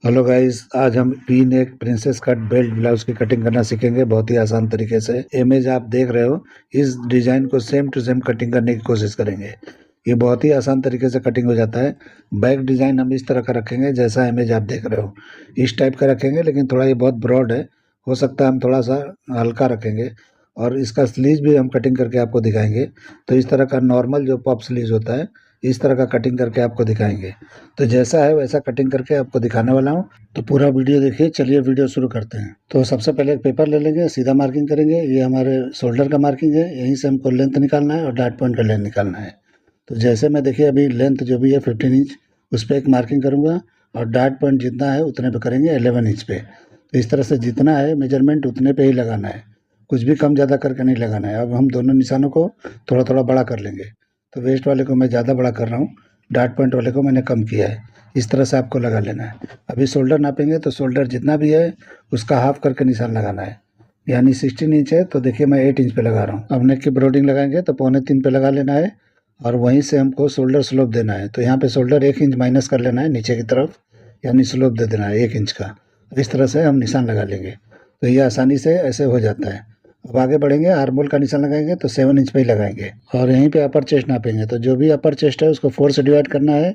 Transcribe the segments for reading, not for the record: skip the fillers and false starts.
Hello guys, आज हम V neck princess cut belt blouse की कटिंग करना सीखेंगे बहुत ही आसान तरीके से। इमेज आप देख रहे हो, इस डिजाइन को सेम टू सेम कटिंग करने की कोशिश करेंगे। ये बहुत ही आसान तरीके से कटिंग हो जाता है। बैक डिजाइन हम इस तरह का रखेंगे जैसा इमेज आप देख रहे हो, इस टाइप का रखेंगे, लेकिन थोड़ा ये बहुत ब्रॉड है। हो सकता है हम थोड़ा सा हल्का रखेंगे। और इसका स्लीव भी हम कटिंग करके आपको दिखाएंगे। तो इस तरह का नॉर्मल जो पफ स्लीव होता है, इस तरह का कटिंग करके आपको दिखाएंगे। तो जैसा है वैसा कटिंग करके आपको दिखाने वाला हूँ। तो पूरा वीडियो देखिए। चलिए वीडियो शुरू करते हैं। तो सबसे पहले एक पेपर ले लेंगे, सीधा मार्किंग करेंगे। ये हमारे शोल्डर का मार्किंग है, यहीं से हमको लेंथ निकालना है और डार्ट पॉइंट का लेंथ निकालना है। तो जैसे मैं देखिए अभी लेंथ जो भी है 15 इंच, उस पर एक मार्किंग करूँगा और डार्ट पॉइंट जितना है उतने पे करेंगे 11 इंच पे। तो इस तरह से जितना है मेजरमेंट उतने पे ही लगाना है, कुछ भी कम ज़्यादा करके नहीं लगाना है। अब हम दोनों निशानों को थोड़ा थोड़ा बड़ा कर लेंगे। तो वेस्ट वाले को मैं ज़्यादा बड़ा कर रहा हूँ, डार्ट पॉइंट वाले को मैंने कम किया है। इस तरह से आपको लगा लेना है। अभी शोल्डर नापेंगे तो शोल्डर जितना भी है उसका हाफ करके निशान लगाना है। यानी 16 इंच है तो देखिए मैं 8 इंच पे लगा रहा हूँ। अब नेक की ब्रोडिंग लगाएंगे तो 2.25 पे लगा लेना है। और वहीं से हमको शोल्डर स्लोप देना है। तो यहाँ पे शोल्डर 1 इंच माइनस कर लेना है नीचे की तरफ, यानी स्लोप दे देना है 1 इंच का। इस तरह से हम निशान लगा लेंगे। तो ये आसानी से ऐसे हो जाता है। अब आगे बढ़ेंगे, आर्मोल का निशान लगाएंगे तो 7 इंच पे ही लगाएंगे। और यहीं पे अपर चेस्ट नापेंगे तो जो भी अपर चेस्ट है उसको 4 से डिवाइड करना है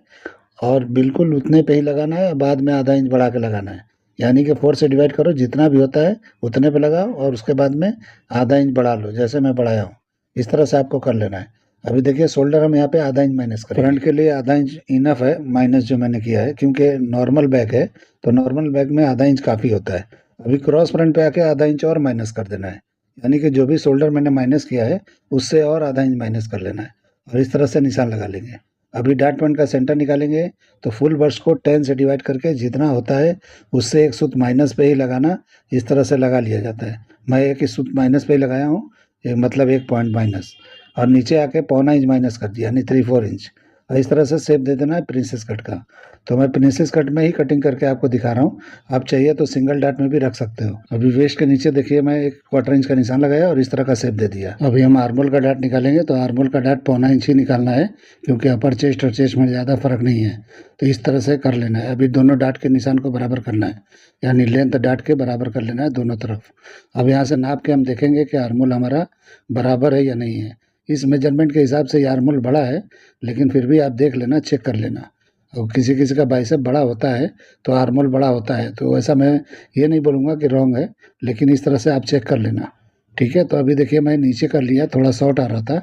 और बिल्कुल उतने पे ही लगाना है। बाद में आधा इंच बढ़ा के लगाना है। यानी कि 4 से डिवाइड करो, जितना भी होता है उतने पे लगाओ और उसके बाद में आधा इंच बढ़ा लो, जैसे मैं बढ़ाया हूँ। इस तरह से आपको कर लेना है। अभी देखिए शोल्डर हम यहाँ पे आधा इंच माइनस करेंगे। फ्रंट के लिए आधा इंच इनफ है माइनस जो मैंने किया है, क्योंकि नॉर्मल बैक है तो नॉर्मल बैक में आधा इंच काफ़ी होता है। अभी क्रॉस फ्रंट पे आके आधा इंच और माइनस कर देना है। यानी कि जो भी शोल्डर मैंने माइनस किया है उससे और आधा इंच माइनस कर लेना है। और इस तरह से निशान लगा लेंगे। अभी डार्ट पॉइंट का सेंटर निकालेंगे तो फुल बर्स्ट को 10 से डिवाइड करके जितना होता है उससे एक सूत माइनस पे ही लगाना। इस तरह से लगा लिया जाता है। मैं एक ही सूत माइनस पे ही लगाया हूँ, मतलब एक पॉइंट माइनस। और नीचे आके 0.25 इंच माइनस कर दिया, यानी 3/4 इंच। और इस तरह से शेप दे देना है प्रिंसेस कट का। तो मैं प्रिंसेस कट में ही कटिंग करके आपको दिखा रहा हूँ। आप चाहिए तो सिंगल डार्ट में भी रख सकते हो। अभी वेस्ट के नीचे देखिए मैं एक 1/4 इंच का निशान लगाया और इस तरह का शेप दे दिया। अभी हम आर्मोल का डार्ट निकालेंगे तो आर्मोल का डार्ट 0.25 इंच ही निकालना है, क्योंकि अपर चेस्ट और चेस्ट में ज़्यादा फर्क नहीं है। तो इस तरह से कर लेना है। अभी दोनों डार्ट के निशान को बराबर करना है, यानी लेंथ डार्ट के बराबर कर लेना है दोनों तरफ। अब यहाँ से नाप के हम देखेंगे कि आर्मोल हमारा बराबर है या नहीं है। इस मेजरमेंट के हिसाब से ये आर्मोल बड़ा है, लेकिन फिर भी आप देख लेना, चेक कर लेना। और किसी किसी का बाइसेप बड़ा होता है तो आर्मोल बड़ा होता है, तो ऐसा मैं ये नहीं बोलूँगा कि रॉन्ग है, लेकिन इस तरह से आप चेक कर लेना। ठीक है, तो अभी देखिए मैं नीचे कर लिया, थोड़ा शॉर्ट आ रहा था।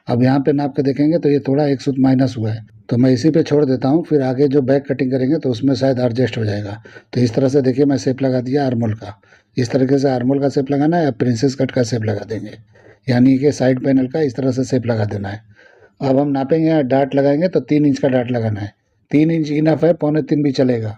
अब यहाँ पे नाप के देखेंगे तो ये थोड़ा एक सूत माइनस हुआ है, तो मैं इसी पे छोड़ देता हूँ। फिर आगे जो बैक कटिंग करेंगे तो उसमें शायद एडजस्ट हो जाएगा। तो इस तरह से देखिए मैं शेप लगा दिया आर्मोल का। इस तरीके से आर्मोल का शेप लगाना है। अब प्रिंसेस कट का शेप लगा देंगे, यानी कि साइड पैनल का इस तरह से शेप लगा देना है। अब हम नापेंगे, डार्ट लगाएंगे तो 3 इंच का डार्ट लगाना है। 3 इंच इनफ है, 2.25 भी चलेगा,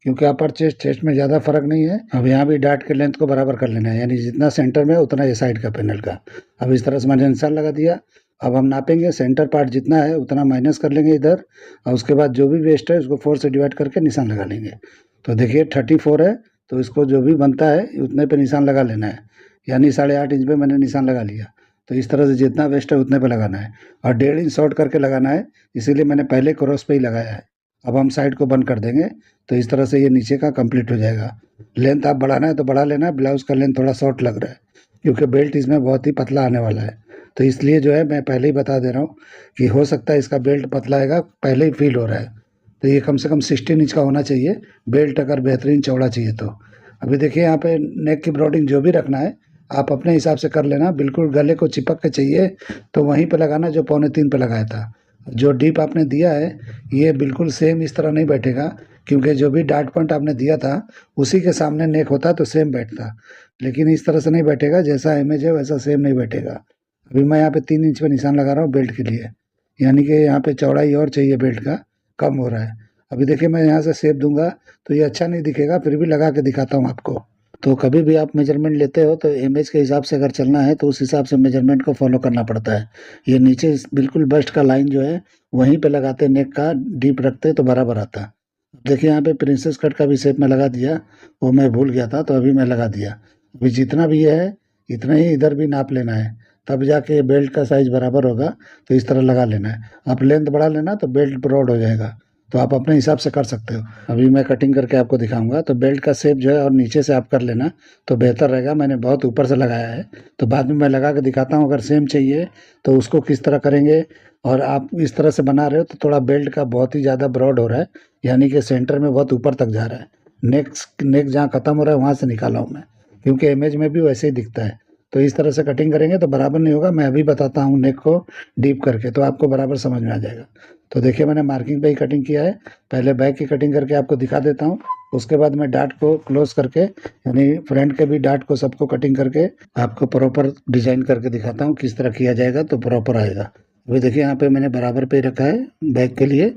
क्योंकि अपर चेस्ट चेस्ट में ज़्यादा फर्क नहीं है। अब यहाँ भी डार्ट के लेंथ को बराबर कर लेना है, यानी जितना सेंटर में है उतना ये साइड का पैनल का। अब इस तरह से मैंने निशान लगा दिया। अब हम नापेंगे, सेंटर पार्ट जितना है उतना माइनस कर लेंगे इधर, और उसके बाद जो भी वेस्ट है उसको 4 से डिवाइड करके निशान लगा लेंगे। तो देखिए 34 है, तो इसको जो भी बनता है उतने पे निशान लगा लेना है, यानी 8.5 इंच पे मैंने निशान लगा लिया। तो इस तरह से जितना वेस्ट है उतने पे लगाना है और 1.5 इंच शॉर्ट करके लगाना है, इसीलिए मैंने पहले क्रॉस पे ही लगाया है। अब हम साइड को बंद कर देंगे तो इस तरह से ये नीचे का कंप्लीट हो जाएगा। लेंथ आप बढ़ाना है तो बढ़ा लेना है। ब्लाउज का लेंथ थोड़ा शॉर्ट लग रहा है, क्योंकि बेल्ट इसमें बहुत ही पतला आने वाला है। तो इसलिए जो है मैं पहले ही बता दे रहा हूँ कि हो सकता है इसका बेल्ट पतला आएगा, पहले ही फील हो रहा है। तो ये कम से कम 16 इंच का होना चाहिए बेल्ट, अगर बेहतरीन चौड़ा चाहिए तो। अभी देखिए यहाँ पे नेक की ब्रॉडिंग जो भी रखना है आप अपने हिसाब से कर लेना। बिल्कुल गले को चिपक के चाहिए तो वहीं पे लगाना जो 2.25 पे लगाया था। जो डीप आपने दिया है ये बिल्कुल सेम इस तरह नहीं बैठेगा, क्योंकि जो भी डार्ट पॉइंट आपने दिया था उसी के सामने नेक होता तो सेम बैठता, लेकिन इस तरह से नहीं बैठेगा। जैसा इमेज है वैसा सेम नहीं बैठेगा। अभी मैं यहाँ पे 3 इंच पे निशान लगा रहा हूँ बेल्ट के लिए, यानी कि यहाँ पे चौड़ाई और चाहिए बेल्ट का, कम हो रहा है। अभी देखिए मैं यहाँ से शेप दूंगा तो ये अच्छा नहीं दिखेगा, फिर भी लगा के दिखाता हूँ आपको। तो कभी भी आप मेजरमेंट लेते हो तो इमेज के हिसाब से अगर चलना है तो उस हिसाब से मेजरमेंट को फॉलो करना पड़ता है। ये नीचे बिल्कुल बस्ट का लाइन जो है वहीं पे लगाते, नेक का डीप रखते तो बराबर आता। देखिए यहाँ पे प्रिंसेस कट का भी शेप में लगा दिया, वो मैं भूल गया था तो अभी मैं लगा दिया। अभी जितना भी ये है इतना ही इधर भी नाप लेना है, तब जाके बेल्ट का साइज बराबर होगा। तो इस तरह लगा लेना है। आप लेंथ बढ़ा लेना तो बेल्ट ब्रॉड हो जाएगा। तो आप अपने हिसाब से कर सकते हो। अभी मैं कटिंग करके आपको दिखाऊंगा। तो बेल्ट का शेप जो है और नीचे से आप कर लेना तो बेहतर रहेगा। मैंने बहुत ऊपर से लगाया है, तो बाद में मैं लगा के दिखाता हूँ। अगर सेम चाहिए तो उसको किस तरह करेंगे। और आप इस तरह से बना रहे हो तो थोड़ा बेल्ट का बहुत ही ज़्यादा ब्रॉड हो रहा है, यानी कि सेंटर में बहुत ऊपर तक जा रहा है। नेक जहाँ ख़त्म हो रहा है वहाँ से निकाला हूँ मैं, क्योंकि इमेज में भी वैसे ही दिखता है। तो इस तरह से कटिंग करेंगे तो बराबर नहीं होगा। मैं अभी बताता हूँ नेक को डीप करके, तो आपको बराबर समझ में आ जाएगा। तो देखिए मैंने मार्किंग पे ही कटिंग किया है। पहले बैक की कटिंग करके आपको दिखा देता हूँ। उसके बाद मैं डार्ट को क्लोज करके, यानी फ्रंट के भी डार्ट को सबको कटिंग करके आपको प्रॉपर डिजाइन करके दिखाता हूँ किस तरह किया जाएगा तो प्रॉपर आएगा। अभी देखिए यहाँ पे मैंने बराबर पे ही रखा है बैक के लिए,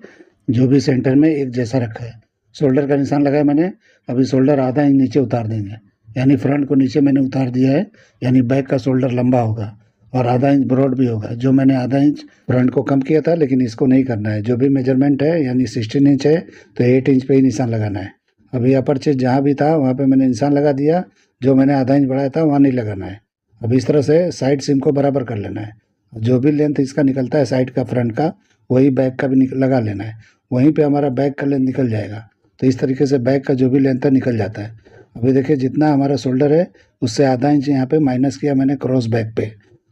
जो भी सेंटर में एक जैसा रखा है। शोल्डर का निशान लगाया मैंने। अभी शोल्डर आधा इंच नीचे उतार देंगे, यानी फ्रंट को नीचे मैंने उतार दिया है, यानी बैक का शोल्डर लंबा होगा और आधा इंच ब्रॉड भी होगा। जो मैंने आधा इंच फ्रंट को कम किया था, लेकिन इसको नहीं करना है। जो भी मेजरमेंट है यानी 16 इंच है तो 8 इंच पे ही निशान लगाना है। अभी अपर चेस्ट जहाँ भी था वहाँ पे मैंने निशान लगा दिया। जो मैंने आधा इंच बढ़ाया था वहाँ नहीं लगाना है। अब इस तरह से साइड सीम को बराबर कर लेना है। जो भी लेंथ इसका निकलता है साइड का फ्रंट का, वही बैक का भी लगा लेना है। वहीं पे हमारा बैक का लेंथ निकल जाएगा। तो इस तरीके से बैक का जो भी लेंथ है निकल जाता है। अभी देखिए जितना हमारा शोल्डर है उससे आधा इंच यहाँ पे माइनस किया मैंने क्रॉस बैक पे,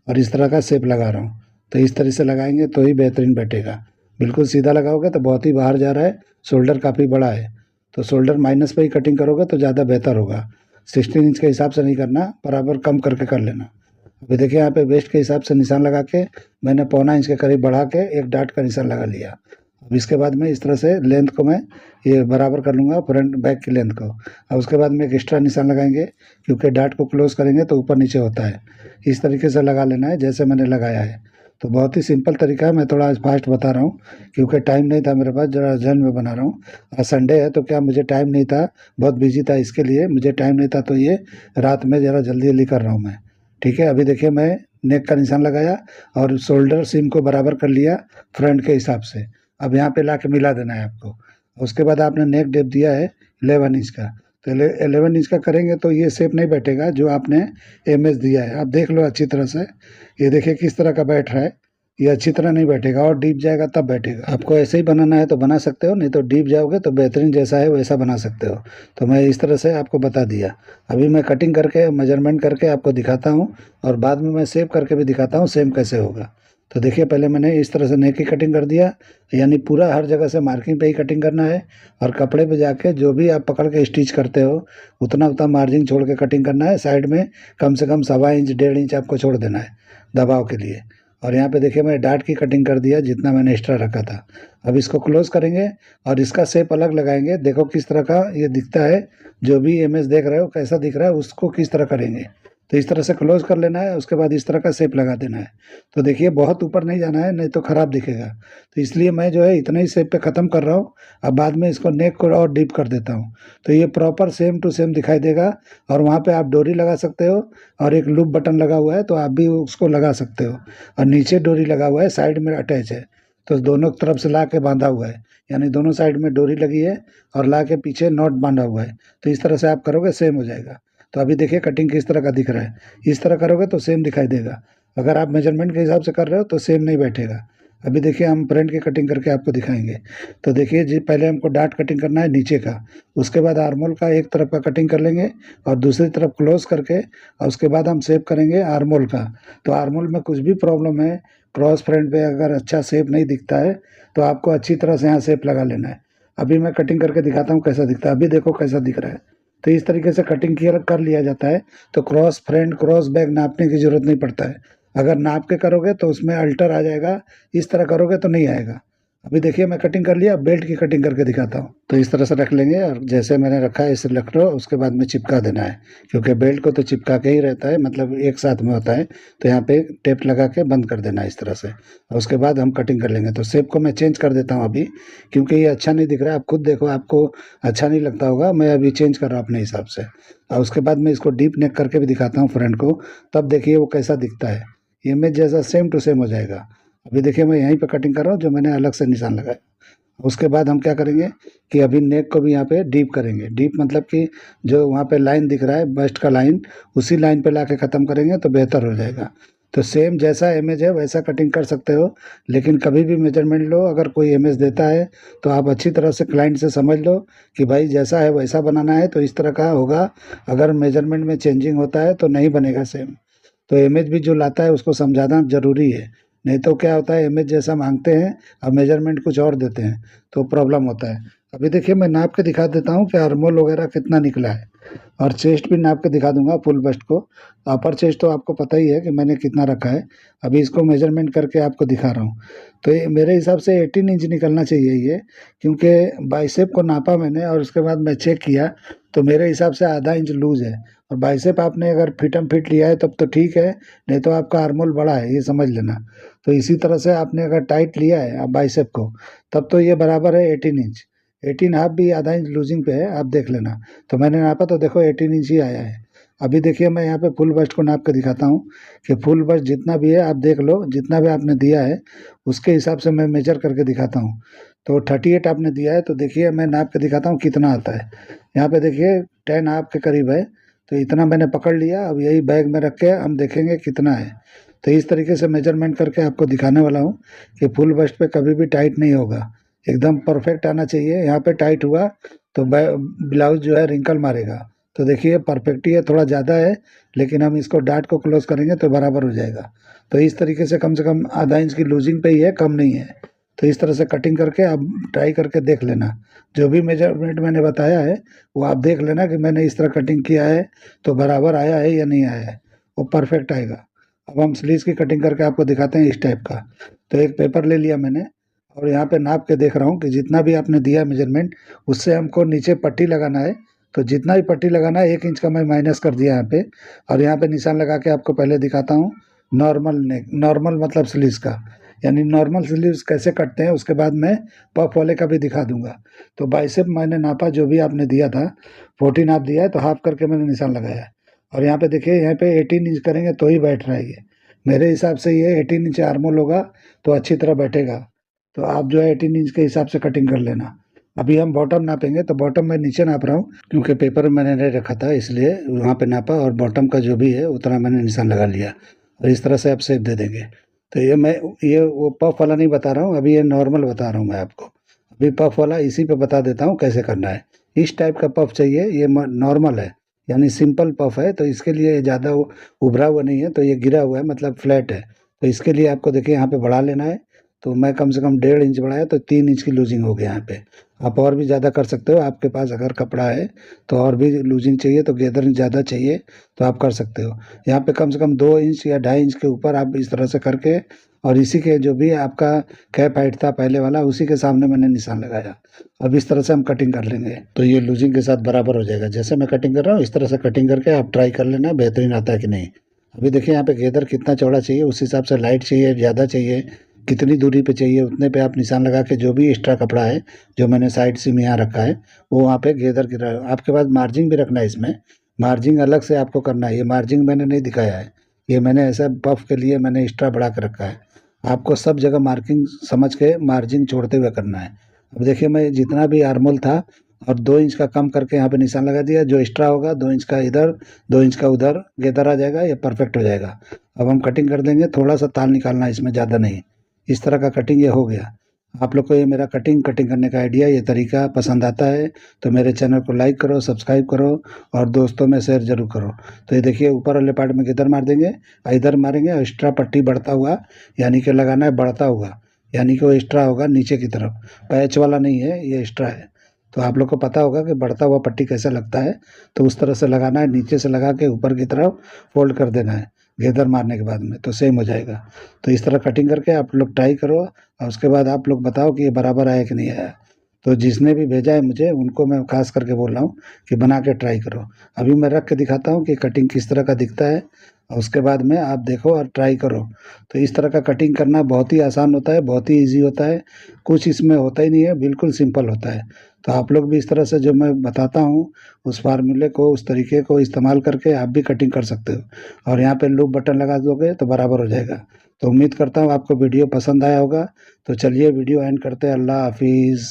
और इस तरह का शेप लगा रहा हूँ। तो इस तरह से लगाएंगे तो ही बेहतरीन बैठेगा। बिल्कुल सीधा लगाओगे तो बहुत ही बाहर जा रहा है, शोल्डर काफ़ी बड़ा है। तो शोल्डर माइनस पे ही कटिंग करोगे तो ज़्यादा बेहतर होगा। 16 इंच के हिसाब से नहीं करना, बराबर कम करके कर लेना। अभी देखिए यहाँ पे वेस्ट के हिसाब से निशान लगा के मैंने पौना इंच के करीब बढ़ा के एक डार्ट का निशान लगा लिया। अब इसके बाद में इस तरह से लेंथ को मैं ये बराबर कर लूँगा फ्रंट बैक की लेंथ को। अब उसके बाद में एक एक्स्ट्रा निशान लगाएंगे, क्योंकि डार्ट को क्लोज करेंगे तो ऊपर नीचे होता है। इस तरीके से लगा लेना है जैसे मैंने लगाया है। तो बहुत ही सिंपल तरीका है। मैं थोड़ा आज फास्ट बता रहा हूँ क्योंकि टाइम नहीं था मेरे पास, ज़रा अर्जेंट में बना रहा हूँ। आज संडे है तो क्या मुझे टाइम नहीं था, बहुत बिजी था, इसके लिए मुझे टाइम नहीं था। तो ये रात में ज़रा जल्दी जल्दी कर रहा हूँ मैं। ठीक है, अभी देखिए मैं नेक का निशान लगाया और शोल्डर सीम को बराबर कर लिया फ्रंट के हिसाब से। अब यहाँ पे ला के मिला देना है आपको। उसके बाद आपने नेक डेप दिया है 11 इंच का, तो 11 इंच का करेंगे तो ये शेप नहीं बैठेगा जो आपने एमएस दिया है। आप देख लो अच्छी तरह से, ये देखिए किस तरह का बैठ रहा है। ये अच्छी तरह नहीं बैठेगा और डीप जाएगा तब बैठेगा। आपको ऐसे ही बनाना है तो बना सकते हो, नहीं तो डीप जाओगे तो बेहतरीन जैसा है वैसा बना सकते हो। तो मैं इस तरह से आपको बता दिया। अभी मैं कटिंग करके मेजरमेंट करके आपको दिखाता हूँ और बाद में मैं शेप करके भी दिखाता हूँ सेम कैसे होगा। तो देखिए पहले मैंने इस तरह से नेक की कटिंग कर दिया, यानी पूरा हर जगह से मार्किंग पे ही कटिंग करना है। और कपड़े पे जाके जो भी आप पकड़ के स्टिच करते हो उतना उतना मार्जिन छोड़ के कटिंग करना है। साइड में कम से कम 1.25 इंच 1.5 इंच आपको छोड़ देना है दबाव के लिए। और यहाँ पे देखिए मैंने डार्ट की कटिंग कर दिया जितना मैंने एक्स्ट्रा रखा था। अब इसको क्लोज करेंगे और इसका शेप अलग लगाएंगे। देखो किस तरह का ये दिखता है, जो भी इमेज देख रहे हो कैसा दिख रहा है उसको किस तरह करेंगे। तो इस तरह से क्लोज कर लेना है, उसके बाद इस तरह का शेप लगा देना है। तो देखिए बहुत ऊपर नहीं जाना है, नहीं तो ख़राब दिखेगा। तो इसलिए मैं जो है इतना ही शेप पे ख़त्म कर रहा हूँ। अब बाद में इसको नेक को और डीप कर देता हूँ तो ये प्रॉपर सेम टू सेम दिखाई देगा। और वहाँ पे आप डोरी लगा सकते हो और एक लूप बटन लगा हुआ है तो आप भी उसको लगा सकते हो। और नीचे डोरी लगा हुआ है, साइड में अटैच है, तो दोनों तरफ से ला के बांधा हुआ है, यानी दोनों साइड में डोरी लगी है और ला के पीछे नॉट बांधा हुआ है। तो इस तरह से आप करोगे सेम हो जाएगा। तो अभी देखिए कटिंग किस तरह का दिख रहा है। इस तरह करोगे तो सेम दिखाई देगा। अगर आप मेजरमेंट के हिसाब से कर रहे हो तो सेम नहीं बैठेगा। अभी देखिए हम फ्रंट की कटिंग करके आपको दिखाएंगे। तो देखिए जी पहले हमको डार्ट कटिंग करना है नीचे का, उसके बाद आर्मोल का एक तरफ का कटिंग कर लेंगे और दूसरी तरफ क्लोज करके, और उसके बाद हम शेप करेंगे आर्मोल का। तो आर्मोल में कुछ भी प्रॉब्लम है, क्रॉस फ्रंट पे अगर अच्छा शेप नहीं दिखता है तो आपको अच्छी तरह से यहाँ शेप लगा लेना है। अभी मैं कटिंग करके दिखाता हूँ कैसा दिखता है। अभी देखो कैसा दिख रहा है। तो इस तरीके से कटिंग किया कर लिया जाता है। तो क्रॉस फ्रंट क्रॉस बैक नापने की ज़रूरत नहीं पड़ता है। अगर नाप के करोगे तो उसमें अल्टर आ जाएगा, इस तरह करोगे तो नहीं आएगा। अभी देखिए मैं कटिंग कर लिया, बेल्ट की कटिंग करके दिखाता हूँ। तो इस तरह से रख लेंगे और जैसे मैंने रखा है इसे रख लो, उसके बाद में चिपका देना है, क्योंकि बेल्ट को तो चिपका के ही रहता है, मतलब एक साथ में होता है। तो यहाँ पे टेप लगा के बंद कर देना है इस तरह से, और उसके बाद हम कटिंग कर लेंगे। तो शेप को मैं चेंज कर देता हूँ अभी, क्योंकि ये अच्छा नहीं दिख रहा है। आप खुद देखो, आपको अच्छा नहीं लगता होगा। मैं अभी चेंज कर रहा हूँ अपने हिसाब से। और उसके बाद मैं इसको डीप नेक करके भी दिखाता हूँ फ्रंट को, तब देखिए वो कैसा दिखता है। इमेज जैसा सेम टू सेम हो जाएगा। अभी देखिए मैं यहीं पे कटिंग कर रहा हूँ, जो मैंने अलग से निशान लगाया। उसके बाद हम क्या करेंगे कि अभी नेक को भी यहाँ पे डीप करेंगे। डीप मतलब कि जो वहाँ पे लाइन दिख रहा है बस्ट का लाइन, उसी लाइन पे लाके ख़त्म करेंगे तो बेहतर हो जाएगा। तो सेम जैसा इमेज है वैसा कटिंग कर सकते हो, लेकिन कभी भी मेजरमेंट लो, अगर कोई इमेज देता है तो आप अच्छी तरह से क्लाइंट से समझ लो कि भाई जैसा है वैसा बनाना है तो इस तरह का होगा। अगर मेजरमेंट में चेंजिंग होता है तो नहीं बनेगा सेम। तो इमेज भी जो लाता है उसको समझाना जरूरी है, नहीं तो क्या होता है इमेज जैसा मांगते हैं अब मेजरमेंट कुछ और देते हैं तो प्रॉब्लम होता है। अभी देखिए मैं नाप के दिखा देता हूँ कि आर्मोल वगैरह कितना निकला है, और चेस्ट भी नाप के दिखा दूंगा फुल बस्ट को। अपर चेस्ट तो आपको पता ही है कि मैंने कितना रखा है, अभी इसको मेजरमेंट करके आपको दिखा रहा हूँ। तो ये मेरे हिसाब से 18 इंच निकलना चाहिए ये, क्योंकि बाइसेप को नापा मैंने और उसके बाद मैं चेक किया तो मेरे हिसाब से आधा इंच लूज है। और बाइसेप आपने अगर फिटम फिट लिया है तब तो ठीक है, नहीं तो आपका आर्मोल बड़ा है ये समझ लेना। तो इसी तरह से आपने अगर टाइट लिया है आप बाइसेप को, तब तो ये बराबर है 18 इंच। 18 हाफ भी आधा इंच लूजिंग पे है, आप देख लेना। तो मैंने नापा तो देखो 18 इंच ही आया है। अभी देखिए मैं यहाँ पे फुल बस्ट को नाप के दिखाता हूँ कि फुल बस्ट जितना भी है आप देख लो, जितना भी आपने दिया है उसके हिसाब से मैं मेजर करके दिखाता हूँ। तो 38 आपने दिया है तो देखिए मैं नाप के दिखाता हूँ कितना आता है। यहाँ पे देखिए 10 हाफ के करीब है, तो इतना मैंने पकड़ लिया। अब यही बैग में रख के हम देखेंगे कितना है। तो इस तरीके से मेजरमेंट करके आपको दिखाने वाला हूँ कि फुल बस्ट पे कभी भी टाइट नहीं होगा, एकदम परफेक्ट आना चाहिए। यहाँ पे टाइट हुआ तो ब्लाउज जो है रिंकल मारेगा। तो देखिए परफेक्ट ही है, थोड़ा ज़्यादा है, लेकिन हम इसको डार्ट को क्लोज करेंगे तो बराबर हो जाएगा। तो इस तरीके से कम आधा इंच की लूजिंग पे ही है, कम नहीं है। तो इस तरह से कटिंग करके आप ट्राई करके देख लेना। जो भी मेजरमेंट मैंने बताया है वो आप देख लेना कि मैंने इस तरह कटिंग किया है तो बराबर आया है या नहीं आया है, वो परफेक्ट आएगा। अब हम स्लीव्स की कटिंग करके आपको दिखाते हैं इस टाइप का। तो एक पेपर ले लिया मैंने और यहाँ पे नाप के देख रहा हूँ कि जितना भी आपने दिया मेजरमेंट उससे हमको नीचे पट्टी लगाना है। तो जितना भी पट्टी लगाना है 1 इंच का मैं माइनस कर दिया यहाँ पे, और यहाँ पे निशान लगा के आपको पहले दिखाता हूँ। नॉर्मल नेक, नॉर्मल मतलब स्लीव्स का, यानी नॉर्मल स्लीव्स कैसे कटते हैं उसके बाद मैं पफ वाले का भी दिखा दूंगा। तो बाइसेप मैंने नापा, जो भी आपने दिया था 14 आप दिया है तो हाफ करके मैंने निशान लगाया। और यहाँ पे देखिए यहाँ पे 18 इंच करेंगे तो ही बैठ रहा है ये। मेरे हिसाब से ये 18 इंच आर्मोल होगा तो अच्छी तरह बैठेगा। तो आप जो है 18 इंच के हिसाब से कटिंग कर लेना। अभी हम बॉटम नापेंगे, तो बॉटम मैं नीचे नाप रहा हूँ क्योंकि पेपर मैंने नहीं रखा था, इसलिए वहाँ पे नापा और बॉटम का जो भी है उतना मैंने निशान लगा लिया। और इस तरह से आप शेप दे देंगे। तो ये वो पफ वाला नहीं बता रहा हूँ, अभी ये नॉर्मल बता रहा हूँ मैं आपको। अभी पफ वाला इसी पे बता देता हूँ कैसे करना है। इस टाइप का पफ चाहिए, ये नॉर्मल है यानी सिंपल पफ है, तो इसके लिए ज़्यादा उभरा हुआ नहीं है, तो ये गिरा हुआ है मतलब फ्लैट है। तो इसके लिए आपको देखिए यहाँ पे बढ़ा लेना है। तो मैं कम से कम 1.5 इंच बढ़ाया तो 3 इंच की लूजिंग हो गया यहाँ पे। आप और भी ज़्यादा कर सकते हो, आपके पास अगर कपड़ा है तो और भी लूजिंग चाहिए तो गैदरिंग ज़्यादा चाहिए तो आप कर सकते हो। यहाँ पे कम से कम 2 इंच या 2.5 इंच के ऊपर आप इस तरह से करके, और इसी के जो भी आपका कैप हाइट था पहले वाला उसी के सामने मैंने निशान लगाया। अब इस तरह से हम कटिंग कर लेंगे तो ये लूजिंग के साथ बराबर हो जाएगा। जैसे मैं कटिंग कर रहा हूँ इस तरह से कटिंग करके आप ट्राई कर लेना बेहतरीन आता है कि नहीं। अभी देखिए यहाँ पे गैदर कितना चौड़ा चाहिए, उस हिसाब से लाइट चाहिए ज़्यादा चाहिए, कितनी दूरी पे चाहिए उतने पे आप निशान लगा के जो भी एक्स्ट्रा कपड़ा है जो मैंने साइड सीम यहाँ रखा है वो वहाँ पे गैदर की आपके पास मार्जिंग भी रखना है। इसमें मार्जिंग अलग से आपको करना है, ये मार्जिंग मैंने नहीं दिखाया है, ये मैंने ऐसा पफ के लिए मैंने एक्स्ट्रा बढ़ा के रखा है। आपको सब जगह मार्किंग समझ के मार्जिंग छोड़ते हुए करना है। अब देखिए मैं जितना भी आर्मोल था और 2 इंच का कम करके यहाँ पे निशान लगा दिया, जो एक्स्ट्रा होगा 2 इंच का इधर 2 इंच का उधर गैदर आ जाएगा, ये परफेक्ट हो जाएगा। अब हम कटिंग कर देंगे, थोड़ा सा ताल निकालना है इसमें, ज़्यादा नहीं। इस तरह का कटिंग ये हो गया। आप लोग को ये मेरा कटिंग करने का आइडिया, ये तरीका पसंद आता है तो मेरे चैनल को लाइक करो, सब्सक्राइब करो और दोस्तों में शेयर जरूर करो। तो ये देखिए ऊपर वाले पार्ट में किधर मार देंगे, इधर मारेंगे और एक्स्ट्रा पट्टी बढ़ता हुआ, यानी कि लगाना है बढ़ता हुआ, यानी कि वो एक्स्ट्रा होगा नीचे की तरफ, पैच वाला नहीं है ये एक्स्ट्रा है। तो आप लोग को पता होगा कि बढ़ता हुआ पट्टी कैसे लगता है, तो उस तरह से लगाना है, नीचे से लगा के ऊपर की तरफ फोल्ड कर देना है घेदर मारने के बाद में, तो सेम हो जाएगा। तो इस तरह कटिंग करके आप लोग ट्राई करो और उसके बाद आप लोग बताओ कि ये बराबर आया कि नहीं आया। तो जिसने भी भेजा है मुझे उनको मैं खास करके बोल रहा हूँ कि बना के ट्राई करो। अभी मैं रख के दिखाता हूँ कि कटिंग किस तरह का दिखता है और उसके बाद में आप देखो और ट्राई करो। तो इस तरह का कटिंग करना बहुत ही आसान होता है, बहुत ही ईजी होता है, कुछ इसमें होता ही नहीं है, बिल्कुल सिंपल होता है। तो आप लोग भी इस तरह से जो मैं बताता हूँ उस फार्मूले को, उस तरीके को इस्तेमाल करके आप भी कटिंग कर सकते हो और यहाँ पे लूप बटन लगा दोगे तो बराबर हो जाएगा। तो उम्मीद करता हूँ आपको वीडियो पसंद आया होगा। तो चलिए वीडियो एंड करते हैं। अल्लाह हाफिज़।